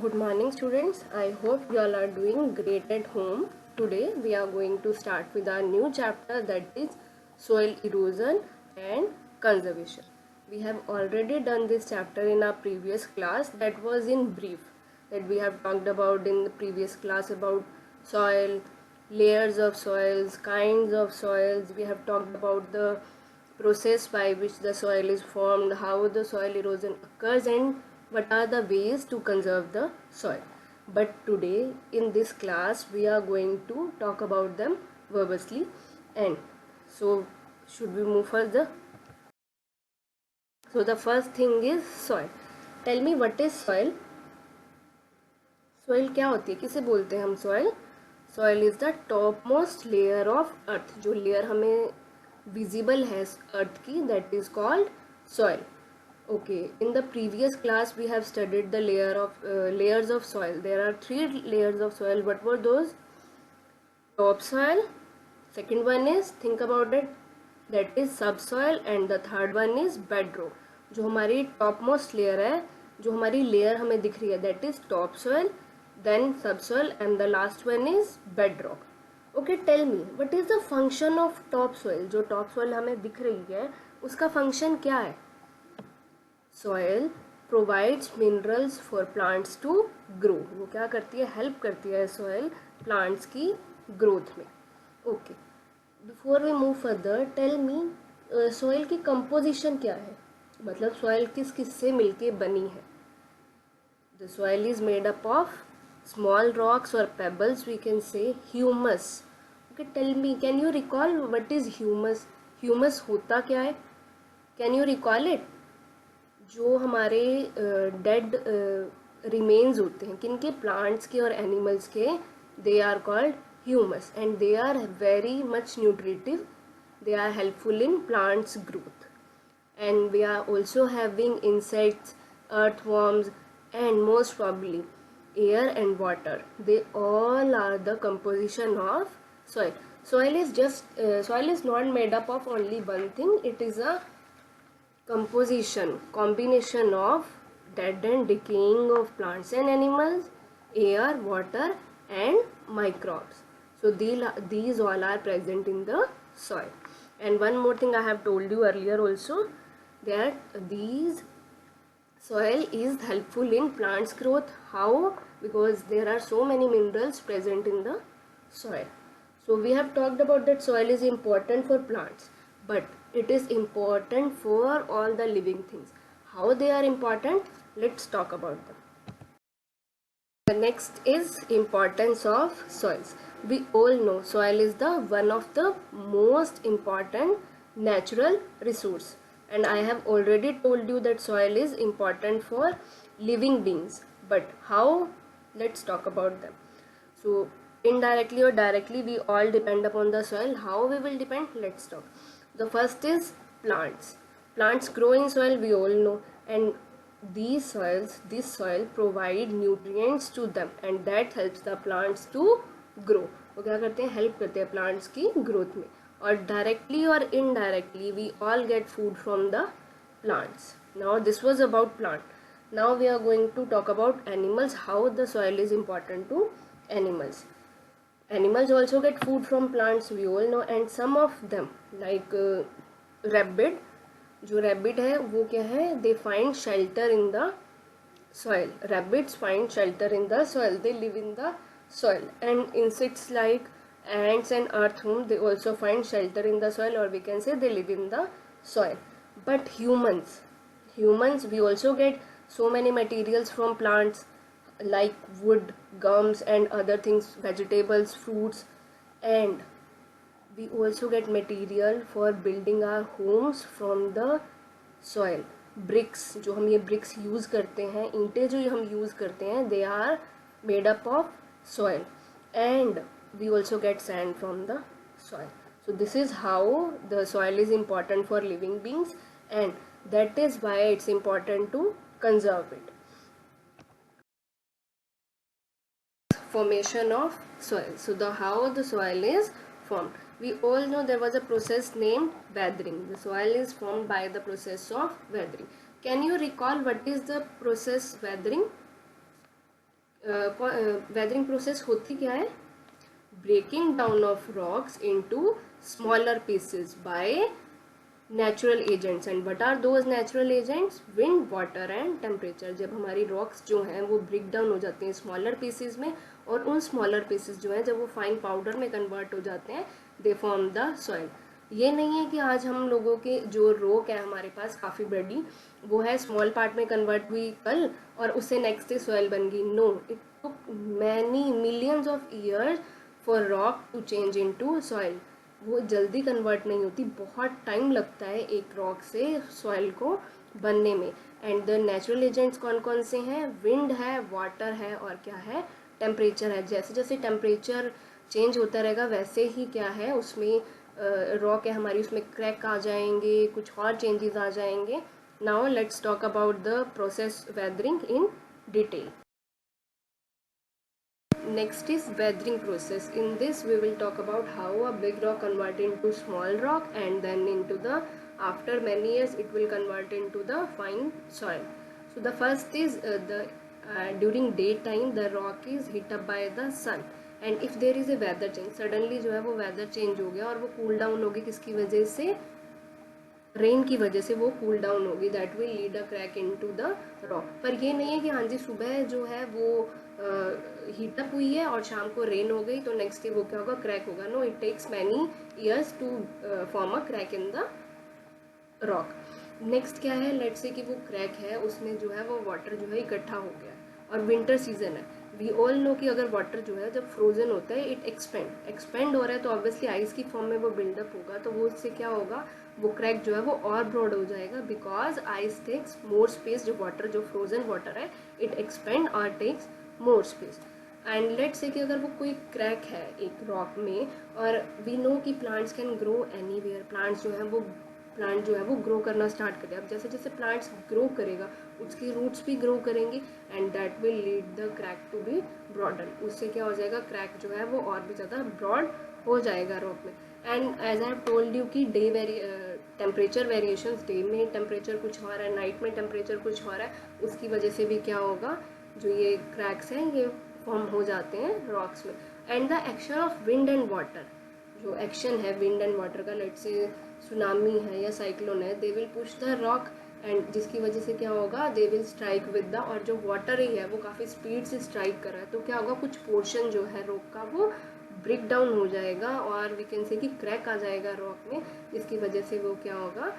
Good morning students. I hope you all are doing great at home. Today we are going to start with our new chapter, that is soil erosion and conservation. We have already done this chapter in our previous class, that was in brief, that we have talked about in the previous class about soil, layers of soils, kinds of soils. We have talked about the process by which the soil is formed, how the soil erosion occurs, and what are the ways to conserve the soil. But today in this class we are going to talk about them verbosely. And so should we move further? So the first thing is soil. Tell me, what is soil? Soil क्या होती है, किसे बोलते हैं हम soil? Soil is the topmost layer of earth. जो layer हमें visible है earth की, that is called soil. Okay, in the previous class we have studied the layers of soil. There are 3 layers of soil. What were those? Topsoil, second one is, think about it, that is subsoil, and the third one is bedrock. जो हमारी topmost layer है, जो हमारी layer हमें दिख रही है, that is topsoil, then subsoil, and the last one is bedrock. Okay, tell me, what is the function of topsoil? जो topsoil हमें दिख रही है उसका function क्या है? Soil provides minerals for plants to grow. वो क्या करती है? हेल्प करती है soil plants की ग्रोथ में. Okay, before we move further, tell me soil की कंपोजिशन क्या है, मतलब soil किस किस से मिलके बनी है. The soil is made up of small rocks or pebbles, we can say humus. Okay, tell me, can you recall what is humus? Humus होता क्या है? Can you recall it? जो हमारे डेड रिमेन्स होते हैं, किनके? प्लांट्स के और एनिमल्स के, they are called humus, and they are very much nutritive. They are helpful in plants growth, and we are also having insects, earthworms, and most probably air and water. They all are the composition of soil. Soil is not made up of only one thing. It is a combination of dead and decaying of plants and animals, air, water, and microbes. So these all are present in the soil. And one more thing I have told you earlier also, that these soil is helpful in plants growth. How? Because there are so many minerals present in the soil. So we have talked about that soil is important for plants, but it is important for all the living things. How they are important? Let's talk about them. The next is importance of soils. We all know soil is the one of the most important natural resource, and I have already told you that soil is important for living beings. But how? Let's talk about them. So indirectly or directly we all depend upon the soil. How we will depend? Let's talk. The first is plants. Plants grow in soil, we all know, and this soil provide nutrients to them, and that helps the plants to grow. वो क्या करते हैं? Help करते हैं plants की growth में. और directly or indirectly we all get food from the plants. Now this was about plant. Now we are going to talk about animals, how the soil is important to animals. Animals also get food from plants, we all know, and some of them like rabbit, जो rabbit है वो क्या है? They find shelter in the soil. Rabbits find shelter in the soil. They live in the soil. And insects like ants and earthworms, they also find shelter in the soil, or we can say they live in the soil. But humans, we also get so many materials from plants like wood, gums, and other things, vegetables, fruits, and we also get material for building our homes from the soil. Bricks, जो हम ये bricks use करते हैं, ईंटें जो हम use करते हैं, they are made up of soil, and we also get sand from the soil. So this is how the soil is important for living beings, and that is why it's important to conserve it. Formation of soil. So how the soil is formed. We all know there was a process named weathering. The soil is formed by the process of weathering. Can you recall what is the process weathering? Weathering process होती क्या है? Breaking down of rocks into smaller pieces by natural agents. And what are those natural agents? Wind, water and temperature. जब हमारी rocks जो हैं वो break down हो जाती हैं स्मॉलर पीसेस में, और उन स्मॉलर पीसेस जो हैं जब वो फाइन पाउडर में कन्वर्ट हो जाते हैं, दे फॉर्म द सॉइल. ये नहीं है कि आज हम लोगों के जो रॉक है हमारे पास काफ़ी बड़ी, वो है स्मॉल पार्ट में कन्वर्ट हुई कल और उससे नेक्स्ट डे सॉइल बन गई. No, it took many millions of years for rock to change into soil. वो जल्दी कन्वर्ट नहीं होती, बहुत टाइम लगता है एक रॉक से सॉइल को बनने में. एंड द नेचुरल एजेंट्स कौन कौन से हैं? विंड है, वाटर है और क्या है? टेम्परेचर है. जैसे जैसे टेम्परेचर चेंज होता रहेगा वैसे ही क्या है उसमें रॉक है हमारी, उसमें क्रैक आ जाएंगे, कुछ और चेंजेस आ जाएंगे. Now let's talk about the process weathering in detail. Next is weathering process. In this we will talk about how a big rock convert into small rock, and then into the, after many years it will convert into the fine soil. So the first is during daytime the rock is hit up by the sun, and if there is a weather change, suddenly जो है वो weather change हो गया और वो cool down होगी किसकी वजह से? रेन की वजह से वो कूल डाउन होगी. That will lead a crack into the rock. पर ये नहीं है कि हाँ जी सुबह जो है वो हीटअप हुई है और शाम को रेन हो गई तो नेक्स्ट डे वो क्या होगा? क्रैक होगा. No, it takes many years to form a crack in the rock. Next क्या है? लेट्स से कि वो क्रैक है उसमें जो है वो वाटर जो है इकट्ठा हो गया और विंटर सीजन है. वी ऑल नो कि अगर वाटर जो है जब फ्रोजन होता है इट एक्सपेंड हो रहा है तो ऑब्वियसली आइस की फॉर्म में वो बिल्डअप होगा, तो वो उससे क्या होगा? वो क्रैक जो है वो और ब्रॉड हो जाएगा, because ice takes more space. जो वाटर जो फ्रोजन वाटर है इट एक्सपेंड और takes more space. And let's say कि अगर वो कोई क्रैक है एक रॉक में, और वी नो कि plants can grow anywhere. Plant जो है वो ग्रो करना स्टार्ट करे. अब जैसे जैसे प्लांट्स ग्रो करेगा उसकी रूट्स भी ग्रो करेंगी and that will lead the crack to be broaden. उससे क्या हो जाएगा? क्रैक जो है वो और भी ज़्यादा ब्रॉड हो जाएगा रॉक में. And as I have told you कि टेम्परेचर वेरिएशंस, डे में टेम्परेचर कुछ और है, नाइट में टेम्परेचर कुछ और है, उसकी वजह से भी क्या होगा? जो ये क्रैक्स हैं ये फॉर्म हो जाते हैं रॉक्स में. And the action of wind and water, जो एक्शन है विंड एंड वाटर का, लेट्स से सुनामी है या साइक्लोन है, they will push the rock and जिसकी वजह से क्या होगा? They will strike with the, और जो वाटर ही है वो काफ़ी स्पीड से स्ट्राइक कर रहा है तो क्या होगा? कुछ पोर्शन जो है रॉक का वो ब्रेक डाउन हो जाएगा और वी कैन से कि क्रैक आ जाएगा रॉक में, जिसकी वजह से वो क्या होगा?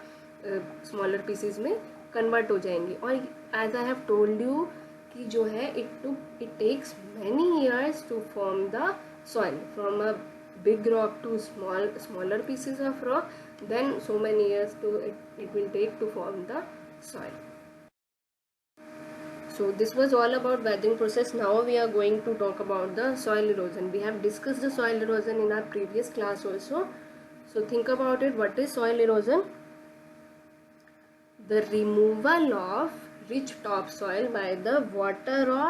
स्मॉलर पीसेस में कन्वर्ट हो जाएंगी. और as I have told you कि जो है it takes many years to form the soil from a big rock to smaller pieces of rock, then so many years to it will take to form the soil. So this was all about weathering process. Now we are going to talk about the soil erosion. We have discussed the soil erosion in our previous class also. So think about it. What is soil erosion? The removal of rich topsoil by the water or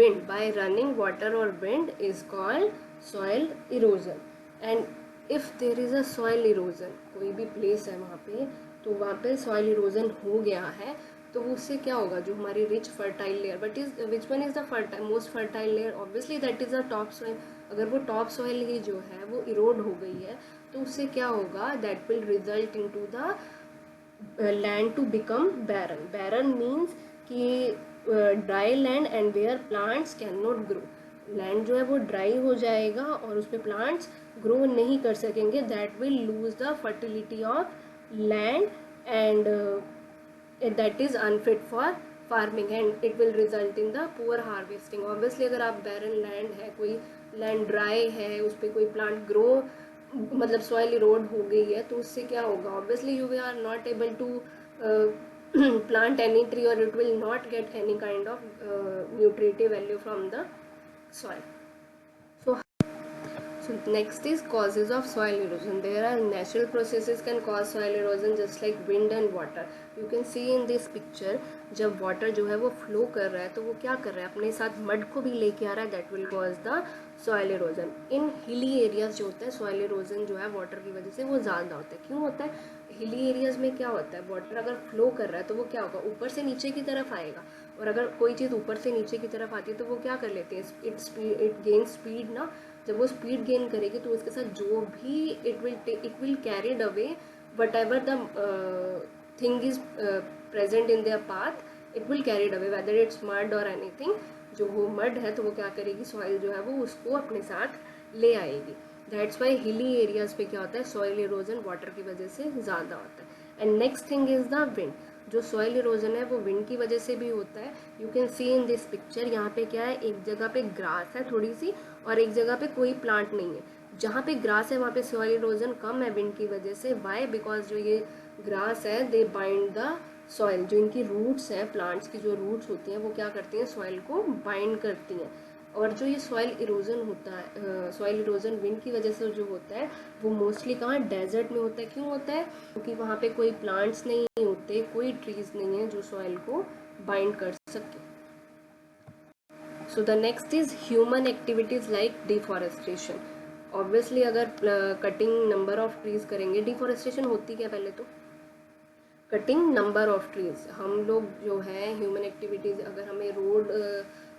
wind. By running water or wind is called soil erosion. And if there is a soil erosion, कोई भी place है वहाँ पे, तो वहाँ पे soil erosion हो गया है तो उससे क्या होगा? जो हमारी rich fertile layer, but is which one is the most fertile layer? Obviously that is the top soil. अगर वो top soil ही जो है वो erode हो गई है तो उससे क्या होगा? That will result into the land to become barren. Barren means कि dry land and where plants can not grow. Land जो है वो ड्राई हो जाएगा और उस पर प्लांट्स ग्रो नहीं कर सकेंगे. That will lose the fertility of land and that is unfit for farming and it will result in the poor harvesting. Obviously अगर आप बैरन लैंड है, कोई लैंड ड्राई है, उस पर कोई प्लांट ग्रो मतलब सॉइल इरोड हो गई है तो उससे क्या होगा? Obviously you are not able to plant any tree or it will not get any kind of nutritive value from the soil. So next is causes of soil erosion. There are natural processes can cause soil erosion just like wind and water. You can see in this picture जब water जो है वो flow कर रहा है तो वो क्या कर रहा है? अपने साथ mud को भी लेके आ रहा है. That will cause the soil erosion. In hilly areas जो होता है soil erosion जो है water की वजह से वो ज़्यादा होता है. क्यों होता है? हिली एरियाज में क्या होता है? वाटर अगर फ्लो कर रहा है तो वो क्या होगा? ऊपर से नीचे की तरफ आएगा और अगर कोई चीज़ ऊपर से नीचे की तरफ आती है तो वो क्या कर लेते हैं, इट गेन स्पीड ना। जब वो स्पीड गेन करेगी तो उसके साथ जो भी it will carried away what ever the thing is present in their path, it will carried away whether it's mud और एनीथिंग। जो वो मड है तो वो क्या करेगी, सॉइल जो है वो उसको अपने साथ ले आएगी। दैट्स वाई हिली एरियाज पे क्या होता है, सॉइल इरोजन वाटर की वजह से ज़्यादा होता है। And next thing is the wind. जो सॉइल इरोजन है वो विंड की वजह से भी होता है। You can see in this picture, यहाँ पे क्या है, एक जगह पे ग्रास है थोड़ी सी और एक जगह पे कोई प्लांट नहीं है। जहाँ पे ग्रास है वहाँ पे सॉइल इरोजन कम है विंड की वजह से। वाई? बिकॉज जो ये ग्रास है दे बाइंड द सॉइल। जो इनकी रूट्स हैं, प्लांट्स की जो रूट्स होती हैं वो क्या करती हैं, सॉइल को बाइंड करती हैं। और जो ये सॉइल इरोजन होता है, सॉइल इरोजन विंड की वजह से जो होता है वो मोस्टली कहाँ, डेजर्ट में होता है। क्यों होता है? क्योंकि वहाँ पे कोई प्लांट्स नहीं होते, कोई ट्रीज नहीं है जो सॉइल को बाइंड कर सके। So the next is human activities like deforestation. Obviously अगर कटिंग नंबर ऑफ ट्रीज करेंगे, डिफॉरेस्टेशन होती क्या पहले तो, कटिंग नंबर ऑफ ट्रीज। हम लोग जो है ह्यूमन एक्टिविटीज़, अगर हमें रोड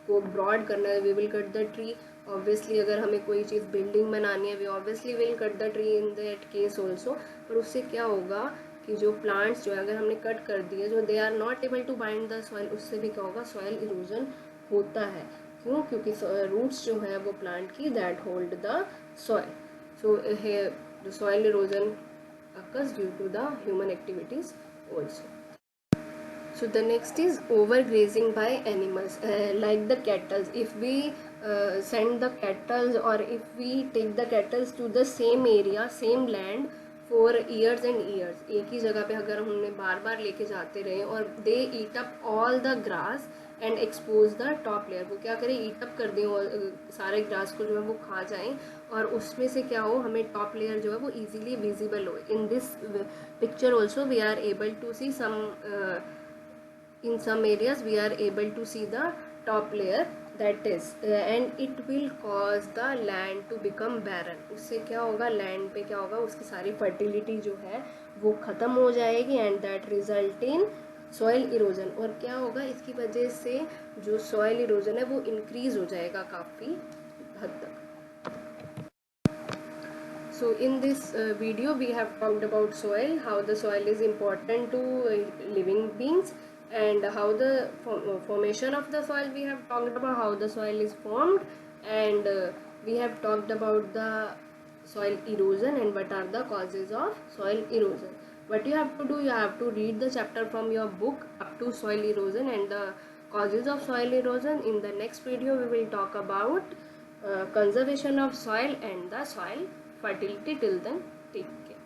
को ब्रॉड करना है we will cut the tree. Obviously अगर हमें कोई चीज़ बिल्डिंग बनानी है we obviously will cut the tree in that case also. पर उससे क्या होगा कि जो प्लांट्स जो है अगर हमने कट कर दिए, जो they are not able to bind the soil, उससे भी क्या होगा, सॉइल इरोजन होता है। क्यों? क्योंकि रूट्स जो है वो प्लांट की that hold the soil. So the soil erosion occurs due to the human activities also. So the next is overgrazing by animals, like the cattle. If we send the cattle or if we take the cattle to the same area, same land for years and years, एक ही जगह पे अगर हमने बार बार लेके जाते रहे और they eat up all the grass and expose the top layer, वो क्या करें, ईट अप कर दें और सारे ग्रास को जो है वो खा जाएं और उसमें से क्या हो, हमें टॉप लेयर जो है वो इजीली विजिबल हो। In this picture also we are able to see some, in some areas we are able to see the top layer that is and it will cause the land to become barren। उससे क्या होगा, land पे क्या होगा, उसकी सारी fertility जो है वो ख़त्म हो जाएगी and that result in soil erosion. और क्या होगा, इसकी वजह से जो सॉइल इरोजन है वो इंक्रीज हो जाएगा काफ़ी हद तक। So in this video we have talked about soil, how the soil is important to living beings, and how the formation of the soil, we have talked about how the soil is formed, and we have talked about the soil erosion and what are the causes of soil erosion. What you have to do, you have to read the chapter from your book up to soil erosion and the causes of soil erosion. In the next video we will talk about conservation of soil and the soil fertility. Till then, take care.